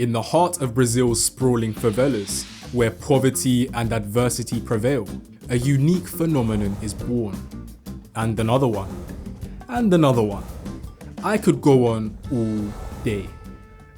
in the heart of Brazil's sprawling favelas, where poverty and adversity prevail, a unique phenomenon is born. And another one. And another one. I could go on all day.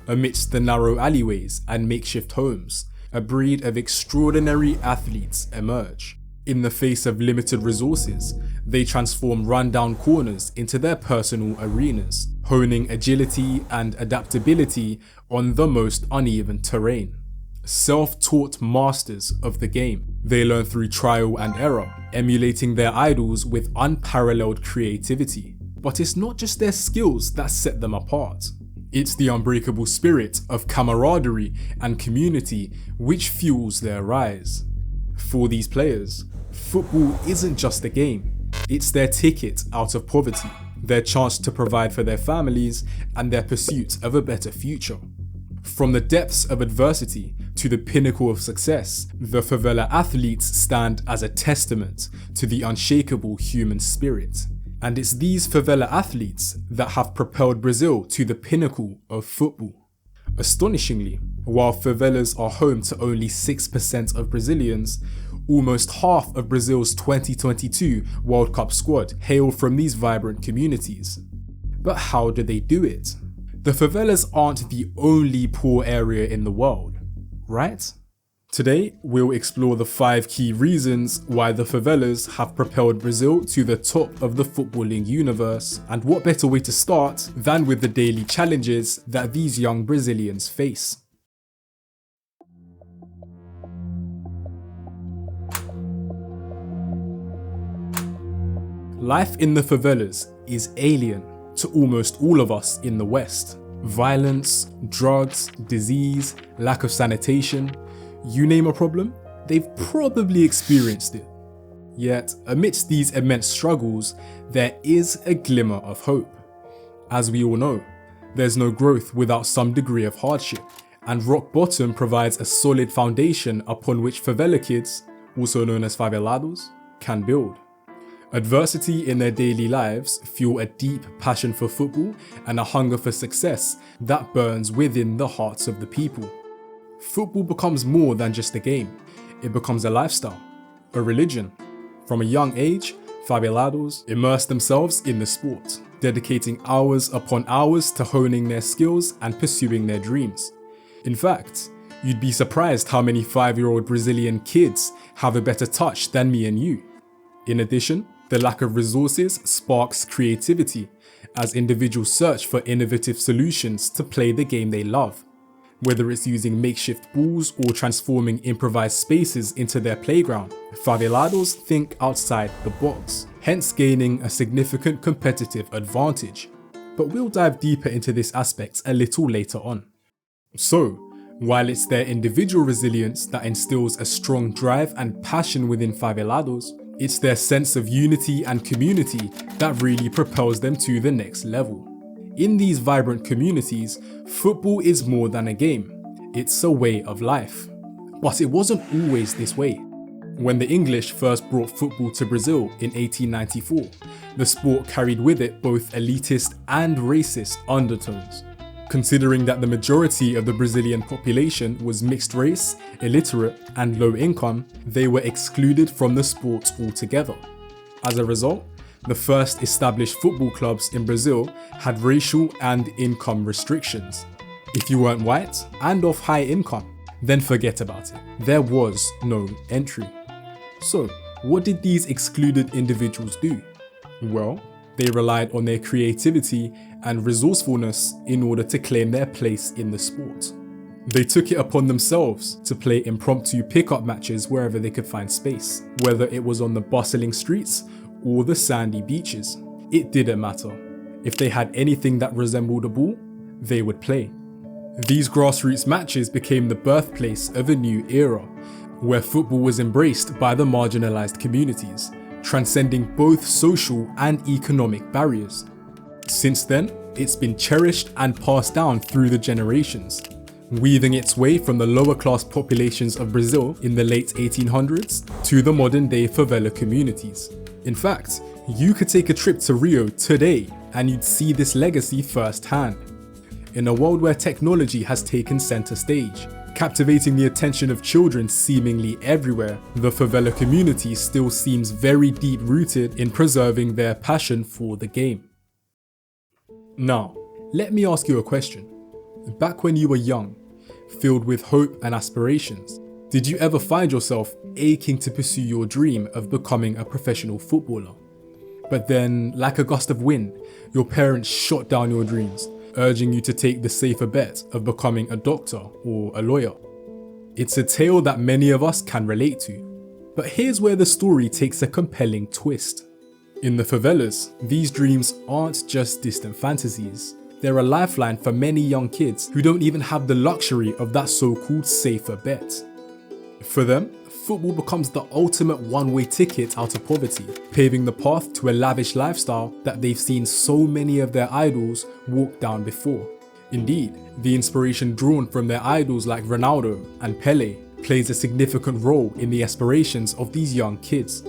Amidst the narrow alleyways and makeshift homes, a breed of extraordinary athletes emerge. In the face of limited resources, they transform rundown corners into their personal arenas, honing agility and adaptability on the most uneven terrain. Self-taught masters of the game, they learn through trial and error, emulating their idols with unparalleled creativity. But it's not just their skills that set them apart. It's the unbreakable spirit of camaraderie and community which fuels their rise. For these players, football isn't just a game, it's their ticket out of poverty, their chance to provide for their families, and their pursuit of a better future. From the depths of adversity to the pinnacle of success, the favela athletes stand as a testament to the unshakable human spirit. And it's these favela athletes that have propelled Brazil to the pinnacle of football. Astonishingly, while favelas are home to only 6% of Brazilians, almost half of Brazil's 2022 World Cup squad hail from these vibrant communities. But how do they do it? The favelas aren't the only poor area in the world, right? Today, we'll explore the 5 key reasons why the favelas have propelled Brazil to the top of the footballing universe, and what better way to start than with the daily challenges that these young Brazilians face. Life in the favelas is alien to almost all of us in the West. Violence, drugs, disease, lack of sanitation, you name a problem, they've probably experienced it. Yet, amidst these immense struggles, there is a glimmer of hope. As we all know, there's no growth without some degree of hardship, and rock bottom provides a solid foundation upon which favela kids, also known as favelados, can build. Adversity in their daily lives fuel a deep passion for football and a hunger for success that burns within the hearts of the people. Football becomes more than just a game, it becomes a lifestyle, a religion. From a young age, favelados immerse themselves in the sport, dedicating hours upon hours to honing their skills and pursuing their dreams. In fact, you'd be surprised how many 5-year-old Brazilian kids have a better touch than me and you. In addition, the lack of resources sparks creativity, as individuals search for innovative solutions to play the game they love. Whether it's using makeshift balls or transforming improvised spaces into their playground, favelados think outside the box, hence gaining a significant competitive advantage. But we'll dive deeper into this aspect a little later on. So, while it's their individual resilience that instills a strong drive and passion within favelados, it's their sense of unity and community that really propels them to the next level. In these vibrant communities, football is more than a game, it's a way of life. But it wasn't always this way. When the English first brought football to Brazil in 1894, the sport carried with it both elitist and racist undertones. Considering that the majority of the Brazilian population was mixed race, illiterate, and low income, they were excluded from the sport altogether. As a result, the first established football clubs in Brazil had racial and income restrictions. If you weren't white and of high income, then forget about it. There was no entry. So, what did these excluded individuals do? Well, they relied on their creativity and resourcefulness in order to claim their place in the sport. They took it upon themselves to play impromptu pickup matches wherever they could find space, whether it was on the bustling streets or the sandy beaches. It didn't matter. If they had anything that resembled a ball, they would play. These grassroots matches became the birthplace of a new era, where football was embraced by the marginalized communities, transcending both social and economic barriers. Since then, it's been cherished and passed down through the generations, weaving its way from the lower class populations of Brazil in the late 1800s to the modern day favela communities. In fact, you could take a trip to Rio today and you'd see this legacy firsthand. in a world where technology has taken center stage, captivating the attention of children seemingly everywhere, the favela community still seems very deep rooted in preserving their passion for the game. Now, let me ask you a question. Back when you were young, filled with hope and aspirations, did you ever find yourself aching to pursue your dream of becoming a professional footballer? But then, like a gust of wind, your parents shot down your dreams, urging you to take the safer bet of becoming a doctor or a lawyer. It's a tale that many of us can relate to. But here's where the story takes a compelling twist. In the favelas, these dreams aren't just distant fantasies. They're a lifeline for many young kids who don't even have the luxury of that so-called safer bet. For them, football becomes the ultimate one-way ticket out of poverty, paving the path to a lavish lifestyle that they've seen so many of their idols walk down before. Indeed, the inspiration drawn from their idols like Ronaldo and Pele plays a significant role in the aspirations of these young kids.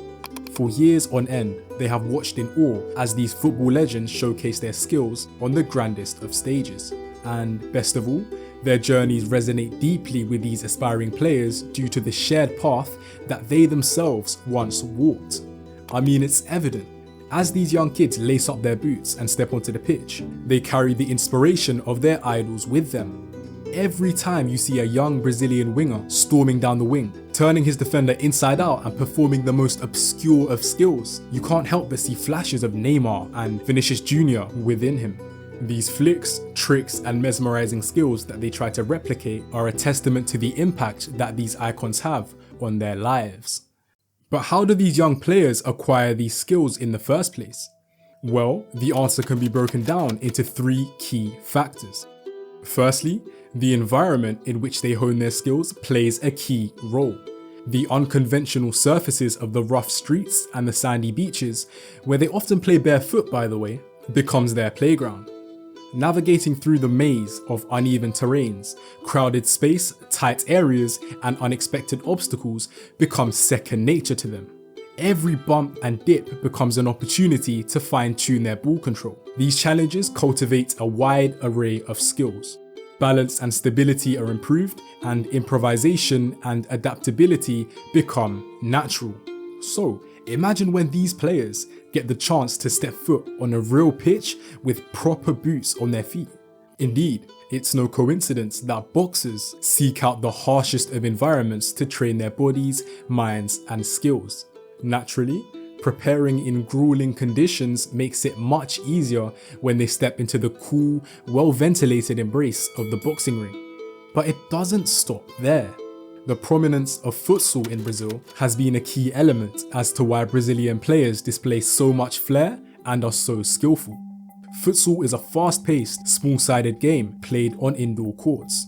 For years on end, they have watched in awe as these football legends showcase their skills on the grandest of stages. And best of all, their journeys resonate deeply with these aspiring players due to the shared path that they themselves once walked. I mean, it's evident. As these young kids lace up their boots and step onto the pitch, they carry the inspiration of their idols with them. Every time you see a young Brazilian winger storming down the wing, turning his defender inside out and performing the most obscure of skills, you can't help but see flashes of Neymar and Vinicius Jr. within him. These flicks, tricks and mesmerizing skills that they try to replicate are a testament to the impact that these icons have on their lives. But how do these young players acquire these skills in the first place? Well, the answer can be broken down into 3 key factors. Firstly, the environment in which they hone their skills plays a key role. The unconventional surfaces of the rough streets and the sandy beaches, where they often play barefoot by the way, becomes their playground. Navigating through the maze of uneven terrains, crowded space, tight areas, and unexpected obstacles becomes second nature to them. Every bump and dip becomes an opportunity to fine-tune their ball control. These challenges cultivate a wide array of skills. Balance and stability are improved, and improvisation and adaptability become natural. So, imagine when these players get the chance to step foot on a real pitch with proper boots on their feet. Indeed, it's no coincidence that boxers seek out the harshest of environments to train their bodies, minds, and skills. Naturally, preparing in grueling conditions makes it much easier when they step into the cool, well-ventilated embrace of the boxing ring. But it doesn't stop there. The prominence of futsal in Brazil has been a key element as to why Brazilian players display so much flair and are so skillful. Futsal is a fast-paced, small-sided game played on indoor courts.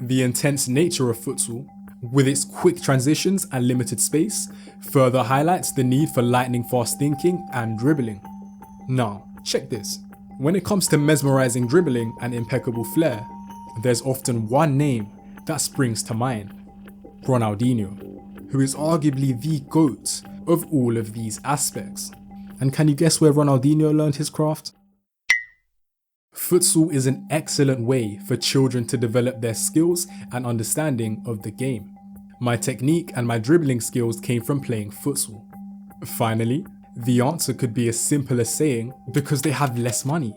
The intense nature of futsal, with its quick transitions and limited space, further highlights the need for lightning-fast thinking and dribbling. Now, check this. When it comes to mesmerizing dribbling and impeccable flair, there's often one name that springs to mind: Ronaldinho, who is arguably the GOAT of all of these aspects. And can you guess where Ronaldinho learned his craft? Futsal is an excellent way for children to develop their skills and understanding of the game. My technique and my dribbling skills came from playing futsal. Finally, the answer could be as simple as saying, because they have less money.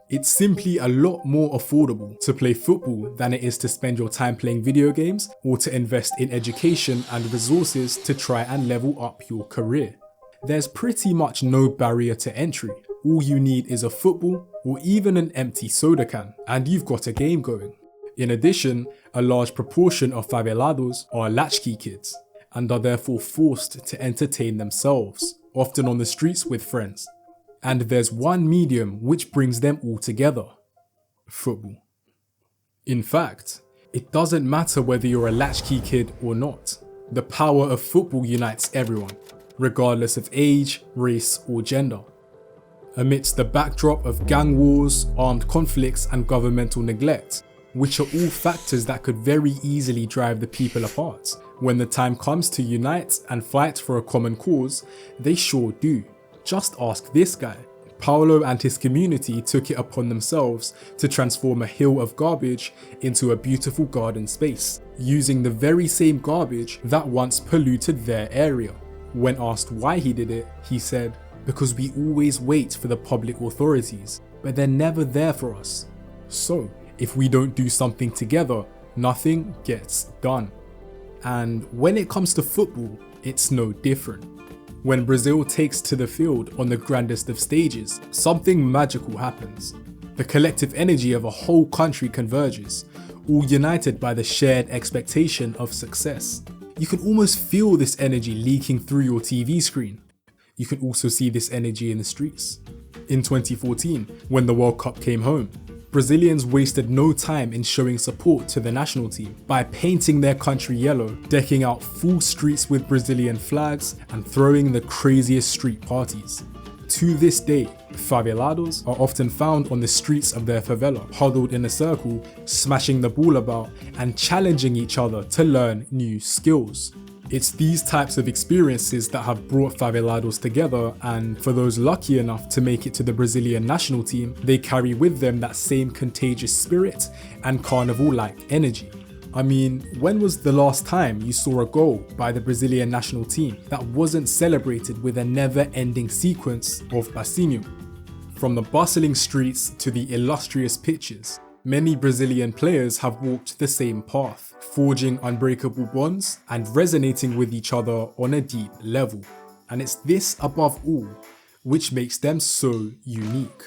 It's simply a lot more affordable to play football than it is to spend your time playing video games or to invest in education and resources to try and level up your career. There's pretty much no barrier to entry. All you need is a football or even an empty soda can, and you've got a game going. In addition, a large proportion of favelados are latchkey kids and are therefore forced to entertain themselves, often on the streets with friends. And there's one medium which brings them all together: football. In fact, it doesn't matter whether you're a latchkey kid or not. The power of football unites everyone, regardless of age, race, or gender. Amidst the backdrop of gang wars, armed conflicts, and governmental neglect, which are all factors that could very easily drive the people apart, when the time comes to unite and fight for a common cause, they sure do. Just ask this guy. Paulo and his community took it upon themselves to transform a hill of garbage into a beautiful garden space, using the very same garbage that once polluted their area. When asked why he did it, he said, "Because we always wait for the public authorities, but they're never there for us. So, if we don't do something together, nothing gets done." And when it comes to football, it's no different. When Brazil takes to the field on the grandest of stages, something magical happens. The collective energy of a whole country converges, all united by the shared expectation of success. You can almost feel this energy leaking through your TV screen. You can also see this energy in the streets. In 2014, when the World Cup came home, Brazilians wasted no time in showing support to the national team by painting their country yellow, decking out full streets with Brazilian flags, and throwing the craziest street parties. To this day, favelados are often found on the streets of their favela, huddled in a circle, smashing the ball about and challenging each other to learn new skills. It's these types of experiences that have brought favelados together, and for those lucky enough to make it to the Brazilian national team, they carry with them that same contagious spirit and carnival-like energy. I mean, when was the last time you saw a goal by the Brazilian national team that wasn't celebrated with a never-ending sequence of passinho? From the bustling streets to the illustrious pitches, many Brazilian players have walked the same path, forging unbreakable bonds and resonating with each other on a deep level. And it's this above all which makes them so unique.